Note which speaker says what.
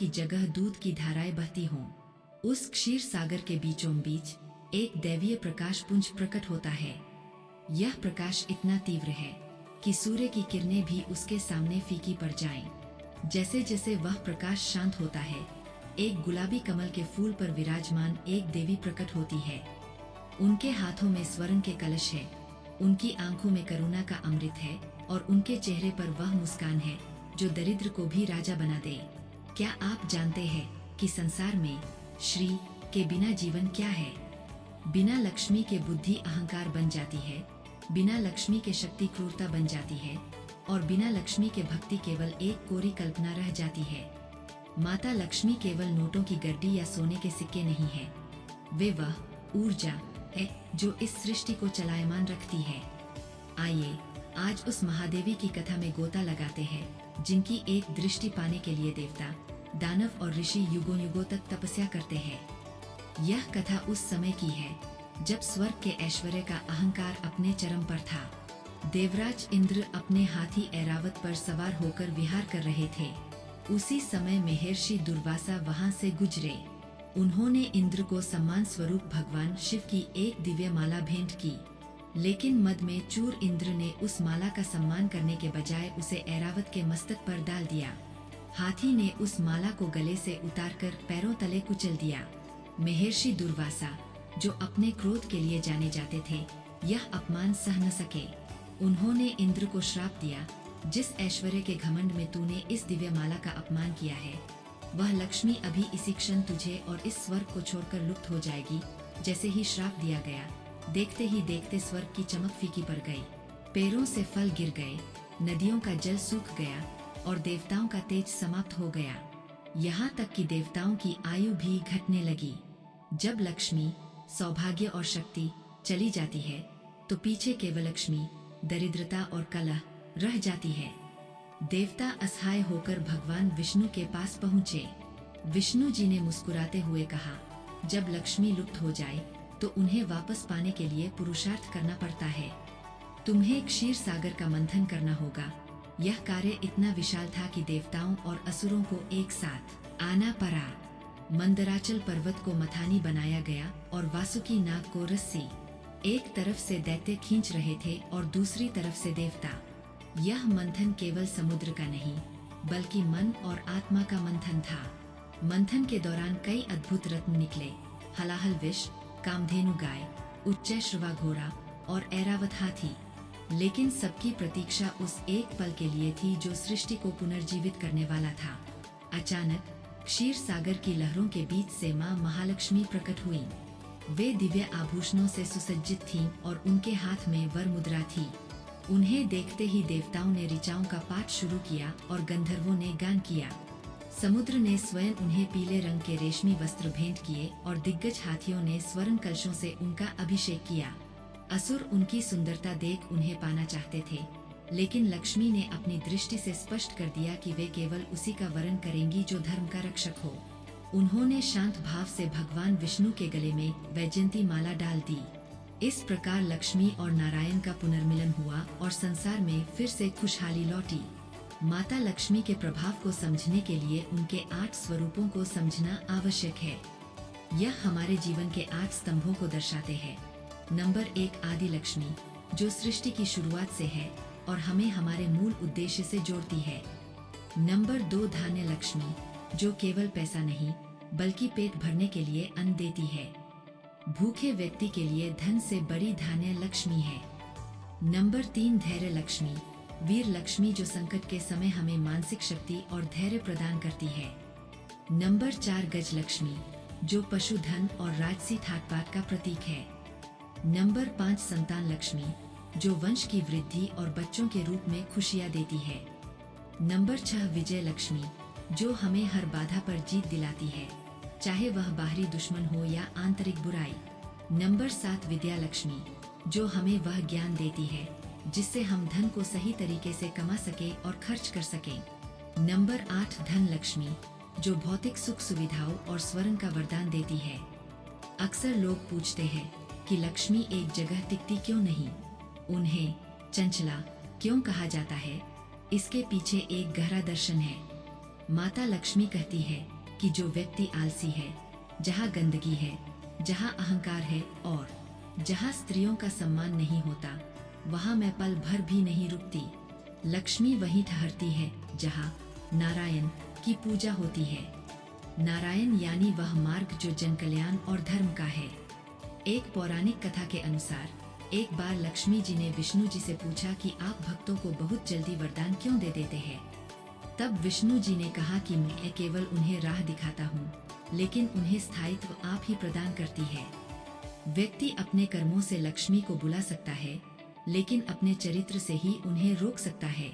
Speaker 1: की जगह दूध की धाराएं बहती हों। उस क्षीर सागर के बीचों बीच एक दैवीय प्रकाश पुंज प्रकट होता है। यह प्रकाश इतना तीव्र है कि सूर्य की किरणें भी उसके सामने फीकी पड़ जाएं। जैसे जैसे वह प्रकाश शांत होता है, एक गुलाबी कमल के फूल पर विराजमान एक देवी प्रकट होती है। उनके हाथों में स्वर्ण के कलश है, उनकी आंखों में करुणा का अमृत है और उनके चेहरे पर वह मुस्कान है जो दरिद्र को भी राजा बना दे। क्या आप जानते हैं कि संसार में श्री के बिना जीवन क्या है? बिना लक्ष्मी के बुद्धि अहंकार बन जाती है, बिना लक्ष्मी के शक्ति क्रूरता बन जाती है और बिना लक्ष्मी के भक्ति केवल एक कोरी कल्पना रह जाती है। माता लक्ष्मी केवल नोटों की गड्डी या सोने के सिक्के नहीं है, वे वह ऊर्जा है जो इस सृष्टि को चलायमान रखती है। आइए आज उस महादेवी की कथा में गोता लगाते हैं जिनकी एक दृष्टि पाने के लिए देवता, दानव और ऋषि युगों युगों तक तपस्या करते हैं। यह कथा उस समय की है जब स्वर्ग के ऐश्वर्य का अहंकार अपने चरम पर था। देवराज इंद्र अपने हाथी ऐरावत पर सवार होकर विहार कर रहे थे। उसी समय महर्षि दुर्वासा वहां से गुजरे। उन्होंने इंद्र को सम्मान स्वरूप भगवान शिव की एक दिव्य माला भेंट की, लेकिन मद में चूर इंद्र ने उस माला का सम्मान करने के बजाय उसे ऐरावत के मस्तक पर डाल दिया। हाथी ने उस माला को गले से उतारकर पैरों तले कुचल दिया। महर्षि दुर्वासा, जो अपने क्रोध के लिए जाने जाते थे, यह अपमान सह न सके। उन्होंने इंद्र को श्राप दिया, जिस ऐश्वर्य के घमंड में तूने इस दिव्य माला का अपमान किया है, वह लक्ष्मी अभी इसी क्षण तुझे और इस स्वर्ग को छोड़कर लुप्त हो जाएगी। जैसे ही श्राप दिया गया, देखते ही देखते स्वर्ग की चमक फीकी पड़ गई, पेड़ों से फल गिर गए, नदियों का जल सूख गया और देवताओं का तेज समाप्त हो गया। यहाँ तक कि देवताओं की आयु भी घटने लगी। जब लक्ष्मी, सौभाग्य और शक्ति चली जाती है, तो पीछे केवल लक्ष्मी, दरिद्रता और कलह रह जाती है। देवता असहाय होकर भगवान विष्णु के पास पहुँचे। विष्णु जी ने मुस्कुराते हुए कहा, जब लक्ष्मी लुप्त हो जाए तो उन्हें वापस पाने के लिए पुरुषार्थ करना पड़ता है। तुम्हें क्षीर सागर का मंथन करना होगा। यह कार्य इतना विशाल था कि देवताओं और असुरों को एक साथ आना पड़ा। मंदराचल पर्वत को मथानी बनाया गया और वासुकी नाग को रस्सी। एक तरफ से दैत्य खींच रहे थे और दूसरी तरफ से देवता। यह मंथन केवल समुद्र का नहीं, बल्कि मन और आत्मा का मंथन था। मंथन के दौरान कई अद्भुत रत्न निकले, हलाहल विष, कामधेनु गाय, उच्चैश्रवा घोड़ा और ऐरावत हाथी। लेकिन सबकी प्रतीक्षा उस एक पल के लिए थी जो सृष्टि को पुनर्जीवित करने वाला था। अचानक क्षीर सागर की लहरों के बीच से मां महालक्ष्मी प्रकट हुई। वे दिव्य आभूषणों से सुसज्जित थीं और उनके हाथ में वर मुद्रा थी। उन्हें देखते ही देवताओं ने ऋचाओं का पाठ शुरू किया और गंधर्वों ने गान किया। समुद्र ने स्वयं उन्हें पीले रंग के रेशमी वस्त्र भेंट किए और दिग्गज हाथियों ने स्वर्ण कलशों से उनका अभिषेक किया। असुर उनकी सुंदरता देख उन्हें पाना चाहते थे, लेकिन लक्ष्मी ने अपनी दृष्टि से स्पष्ट कर दिया कि वे केवल उसी का वरण करेंगी जो धर्म का रक्षक हो। उन्होंने शांत भाव से भगवान विष्णु के गले में वैजयंती माला डाल दी। इस प्रकार लक्ष्मी और नारायण का पुनर्मिलन हुआ और संसार में फिर से खुशहाली लौटी। माता लक्ष्मी के प्रभाव को समझने के लिए उनके 8 स्वरूपों को समझना आवश्यक है। यह हमारे जीवन के 8 स्तंभों को दर्शाते हैं। नंबर 1 आदि लक्ष्मी, जो सृष्टि की शुरुआत से है और हमें हमारे मूल उद्देश्य से जोड़ती है। नंबर 2 धान्य लक्ष्मी, जो केवल पैसा नहीं बल्कि पेट भरने के लिए अन्न देती है। भूखे व्यक्ति के लिए धन से बड़ी धान्य लक्ष्मी है। नंबर 3 धैर्य लक्ष्मी, वीर लक्ष्मी, जो संकट के समय हमें मानसिक शक्ति और धैर्य प्रदान करती है। नंबर 4 गज लक्ष्मी, जो पशुधन और राजसी ठाट-बाट का प्रतीक है। नंबर 5 संतान लक्ष्मी, जो वंश की वृद्धि और बच्चों के रूप में खुशियां देती है। नंबर 6 विजय लक्ष्मी, जो हमें हर बाधा पर जीत दिलाती है, चाहे वह बाहरी दुश्मन हो या आंतरिक बुराई। नंबर 7 विद्या लक्ष्मी, जो हमें वह ज्ञान देती है जिससे हम धन को सही तरीके से कमा सके और खर्च कर सकें। नंबर 8 धन लक्ष्मी, जो भौतिक सुख सुविधाओं और स्वर्ण का वरदान देती है। अक्सर लोग पूछते हैं कि लक्ष्मी एक जगह टिकती क्यों नहीं, उन्हें चंचला क्यों कहा जाता है? इसके पीछे एक गहरा दर्शन है। माता लक्ष्मी कहती है कि जो व्यक्ति आलसी है, जहाँ गंदगी है, जहाँ अहंकार है और जहाँ स्त्रियों का सम्मान नहीं होता, वहाँ मैं पल भर भी नहीं रुकती। लक्ष्मी वहीं ठहरती है जहाँ नारायण की पूजा होती है। नारायण यानी वह मार्ग जो जनकल्याण और धर्म का है। एक पौराणिक कथा के अनुसार एक बार लक्ष्मी जी ने विष्णु जी से पूछा कि आप भक्तों को बहुत जल्दी वरदान क्यों दे देते हैं। तब विष्णु जी ने कहा कि मैं केवल उन्हें राह दिखाता हूँ, लेकिन उन्हें स्थायित्व आप ही प्रदान करती है। व्यक्ति अपने कर्मों से लक्ष्मी को बुला सकता है, लेकिन अपने चरित्र से ही उन्हें रोक सकता है।